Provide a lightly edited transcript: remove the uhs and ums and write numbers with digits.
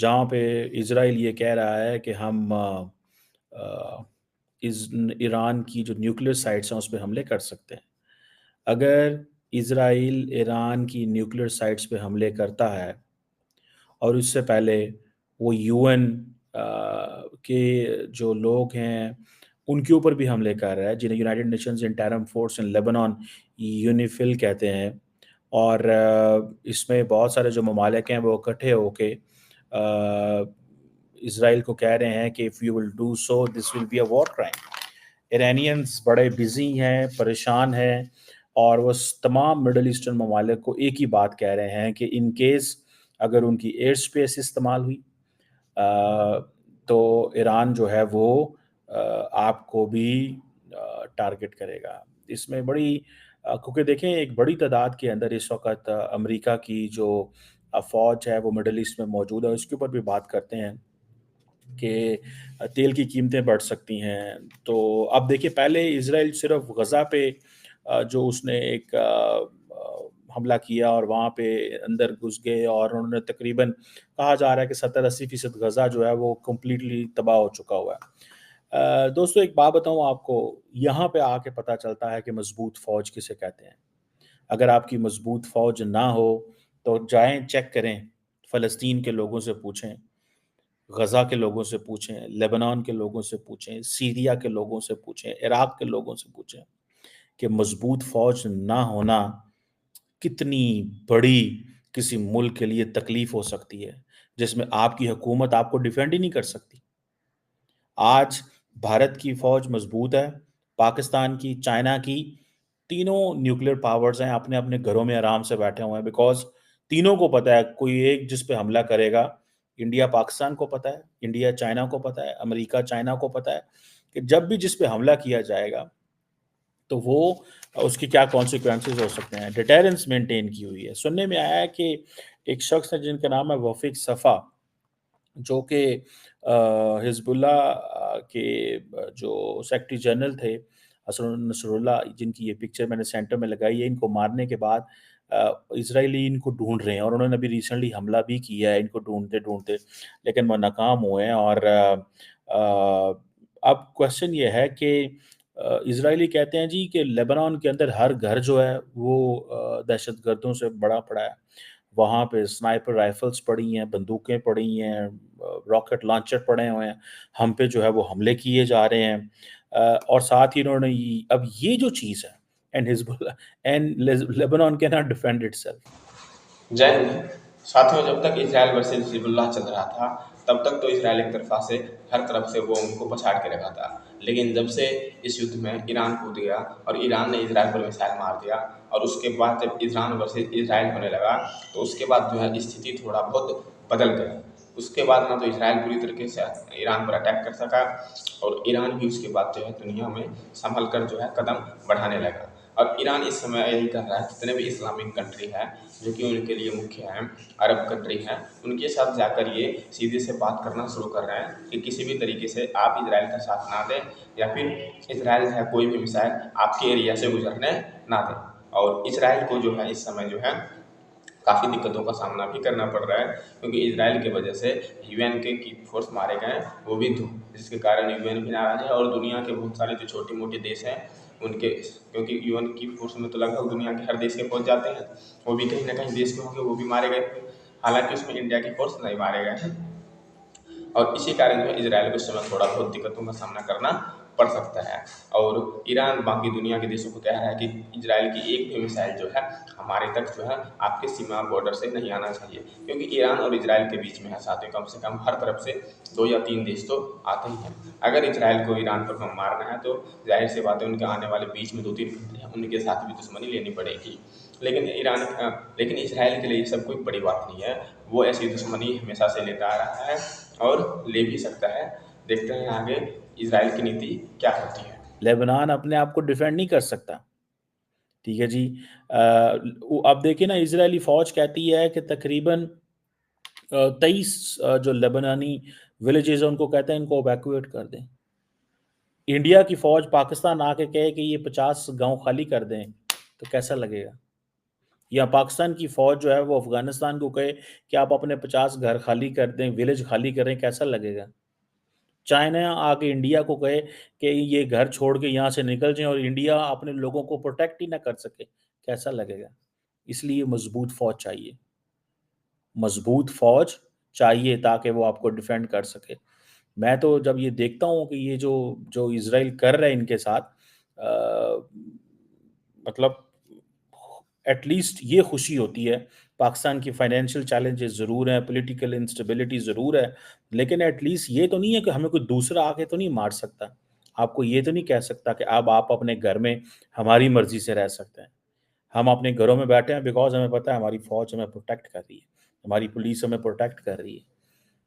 जहाँ पे इज़राइल ये कह रहा है कि हम ईरान की जो न्यूक्लियर साइट्स हैं उस पे हमले कर सकते हैं। अगर इज़राइल ईरान की न्यूक्लियर साइट्स पे हमले करता है और उससे पहले वो यूएन के जो लोग हैं उनके ऊपर भी हमले कर रहा है, जिन्हें United Nations interim force in Lebanon UNIFIL कहते हैं। और इसमें बहुत सारे जो ममालिक हैं वो इकट्ठे होके इसराइल को कह रहे हैं कि if you will do so this will be a war crime. Iranians बड़े बिजी हैं, परेशान हैं, और वो तमाम मिडल ईस्टर्न ममालिक को एक ही बात कह रहे हैं कि इन केस अगर उनकी एयर स्पेस इस्तेमाल हुई तो ईरान जो है वो आपको भी टारगेट करेगा। इसमें बड़ी क्योंकि देखें एक बड़ी तादाद के अंदर इस वक्त अमेरिका की जो फ़ौज है वो मिडल ईस्ट में मौजूद है, उसके ऊपर भी बात करते हैं कि तेल की कीमतें बढ़ सकती हैं। तो अब देखिए, पहले इज़राइल सिर्फ़ गज़ा पे जो उसने एक हमला किया और वहाँ पे अंदर घुस गए, और उन्होंने तकरीबन कहा जा रहा है कि 70-80% गज़ा जो है वो कंप्लीटली तबाह हो चुका हुआ है। दोस्तों एक बात बताऊँ आपको, यहाँ पे आके पता चलता है कि मज़बूत फ़ौज किसे कहते हैं। अगर आपकी मज़बूत फ़ौज ना हो तो जाएँ चेक करें, फ़लस्तीन के लोगों से पूछें, गज़ा के लोगों से पूछें, लेबनान के लोगों से पूछें, सीरिया के लोगों से पूछें, इराक के लोगों से पूछें कि मज़बूत फ़ौज ना होना कितनी बड़ी किसी मुल्क के लिए तकलीफ़ हो सकती है, जिसमें आपकी हुकूमत आपको डिफेंड ही नहीं कर सकती। आज भारत की फ़ौज मज़बूत है, पाकिस्तान की, चाइना की, तीनों न्यूक्लियर पावर्स हैं, अपने-अपने घरों में आराम से बैठे हुए हैं, बिकॉज़ तीनों को पता है कोई एक जिस पे हमला करेगा, इंडिया पाकिस्तान को पता है, इंडिया चाइना को पता है, अमेरिका चाइना को पता है कि जब भी जिस पे हमला किया जाएगा, तो वो उसके क्या कॉन्सिक्वेंसेज़ हो सकते हैं। डिटरेंस मेंटेन की हुई है। सुनने में आया है कि एक शख्स है जिनका नाम है वफ़ीक सफ़ा, जो कि हिज़्बुल्लाह के जो सेक्रेटरी जनरल थे, हसन नसरुल्लाह, जिनकी ये पिक्चर मैंने सेंटर में लगाई है, इनको मारने के बाद इज़राइली इनको ढूँढ रहे हैं, और उन्होंने अभी रिसेंटली हमला भी किया है इनको ढूँढते-ढूँढते, लेकिन वो नाकाम हुए हैं। और अब क्वेश्चन ये है कि इज़राइली कहते हैं जी कि लेबनान के अंदर हर घर जो है वो दहशतगर्दों से भरा पड़ा है। वहाँ पे स्नाइपर राइफ़ल्स पड़ी हैं, बंदूकें पड़ी हैं, रॉकेट लॉन्चर पड़े हुए हैं, हम पे जो है वो हमले किए जा रहे हैं। और साथ ही इन्होंने अब ये जो चीज़ है, and Hezbollah and Lebanon can not defend itself. जय हिंद। साथियों, जब तक इजराइल वर्सेस हिजबुल्लाह चल रहा था, तब तक तो इजराइल एक तरफा से हर तरफ से वो उनको पछाड़ के रखा था। लेकिन जब से इस युद्ध में ईरान कूद गया और ईरान ने इजराइल पर मिसाइल मार दिया, और उसके बाद जब ईरान वर्सेस इजराइल होने लगा, तो उसके बाद जो है स्थिति थोड़ा बहुत बदल गई। उसके बाद ना तो इजराइल पूरी तरीके से ईरान पर अटैक कर सका, और ईरान भी उसके बाद जो है दुनिया में संभल कर जो है कदम बढ़ाने लगा। और ईरान इस समय यही कर रहा है, जितने भी इस्लामिक कंट्री हैं जो कि उनके लिए मुख्य हैं, अरब कंट्री हैं, उनके साथ जाकर ये सीधे से बात करना शुरू कर रहे हैं कि किसी भी तरीके से आप इजराइल का साथ ना दें, या फिर इजराइल जो है कोई भी मिसाइल आपके एरिया से गुजरने ना दें। और इजराइल को जो है इस समय जो है काफ़ी दिक्कतों का सामना भी करना पड़ रहा है, क्योंकि इजराइल की वजह से यूएन के की फोर्स मारे गए, वो भी दो, जिसके कारण यूएन भी नाराज है, और दुनिया के बहुत सारे जो छोटे मोटे देश हैं उनके, क्योंकि यूएन की फोर्स में तो लगभग दुनिया के हर देश के पहुंच जाते हैं, वो भी कहीं ना कहीं देश के होंगे, वो भी मारे गए थे। हालांकि उसमें इंडिया की फोर्स नहीं मारे गए हैं, और इसी कारण जो है इजराइल को इस समय थोड़ा बहुत दिक्कतों का सामना करना पड़ सकता है। और ईरान बाकी दुनिया के देशों को कह रहा है कि इजराइल की एक भी मिसाइल जो है हमारे तक जो है आपके सीमा बॉर्डर से नहीं आना चाहिए, क्योंकि ईरान और इजराइल के बीच में है साथियों, कम से कम हर तरफ से 2 या 3 देश तो आते ही हैं। अगर इजराइल को ईरान पर मारना है तो जाहिर सी बात है उनके आने वाले बीच में 2-3 कंट्री हैं, उनके साथ भी दुश्मनी लेनी पड़ेगी। लेकिन लेकिन इजराइल के लिए ये सब कोई बड़ी बात नहीं है, वो ऐसी दुश्मनी हमेशा से लेता आ रहा है और ले भी सकता है। देखते हैं आगे इजराइल की नीति क्या होती है। लेबनान अपने आप को डिफेंड नहीं कर सकता, ठीक है जी। अब देखिए ना, इज़राइली फ़ौज कहती है कि तकरीबन 23 जो लेबनानी विलेजेस हैं उनको कहते हैं इनको इवैक्यूएट कर दें। इंडिया की फ़ौज पाकिस्तान आके कहे कि ये 50 गाँव खाली कर दें, तो कैसा लगेगा? या पाकिस्तान की फ़ौज जो है वो अफ़गानिस्तान को कहे कि आप अपने 50 घर खाली कर दें, विलेज खाली करें, कैसा लगेगा? चाइना आके इंडिया को कहे कि ये घर छोड़ के यहाँ से निकल जाएँ और इंडिया अपने लोगों को प्रोटेक्ट ही ना कर सके, कैसा लगेगा? इसलिए मज़बूत फ़ौज चाहिए। मज़बूत फ़ौज चाहिए ताकि वो आपको डिफेंड कर सके। मैं तो जब ये देखता हूँ कि ये जो जो इज़राइल कर रहा है इनके साथ मतलब एट लीस्ट ये खुशी होती है। पाकिस्तान की फाइनेंशियल चैलेंजेस ज़रूर हैं, पॉलिटिकल इंस्टेबिलिटी ज़रूर है, लेकिन एट लीस्ट ये तो नहीं है कि हमें कोई दूसरा आके तो नहीं मार सकता। आपको ये तो नहीं कह सकता कि अब आप अपने घर में हमारी मर्ज़ी से रह सकते हैं। हम अपने घरों में बैठे हैं बिकॉज़ हमें पता है हमारी फ़ौज हमें प्रोटेक्ट कर रही है, हमारी पुलिस हमें प्रोटेक्ट कर रही है।